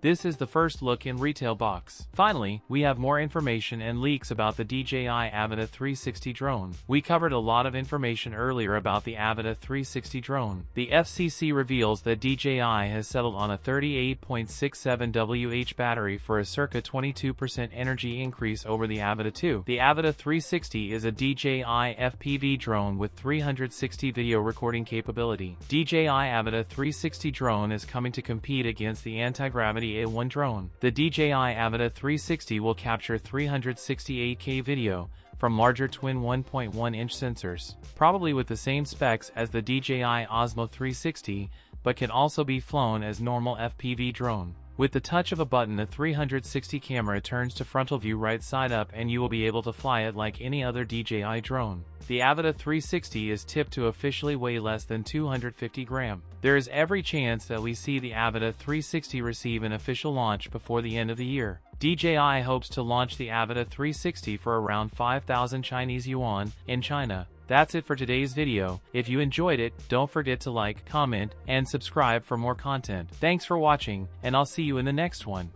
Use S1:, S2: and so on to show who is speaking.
S1: This is the first look in retail box. Finally, we have more information and leaks about the DJI Avata 360 drone. We covered a lot of information earlier about the Avata 360 drone. The FCC reveals that DJI has settled on a 38.67 Wh battery for a circa 22% energy increase over the Avata 2. The Avata 360 is a DJI FPV drone with 360 video recording capability. DJI Avata 360 drone is coming to compete against the Antigravity A1 drone. The DJI Avata 360 will capture 368K video from larger twin 1.1-inch sensors, probably with the same specs as the DJI Osmo 360, but can also be flown as normal FPV drone. With the touch of a button, the 360 camera turns to frontal view right side up and you will be able to fly it like any other DJI drone. The Avata 360 is tipped to officially weigh less than 250 grams. There is every chance that we see the Avata 360 receive an official launch before the end of the year. DJI hopes to launch the Avata 360 for around 5,000 Chinese yuan in China. That's it for today's video. If you enjoyed it, don't forget to like, comment, and subscribe for more content. Thanks for watching, and I'll see you in the next one.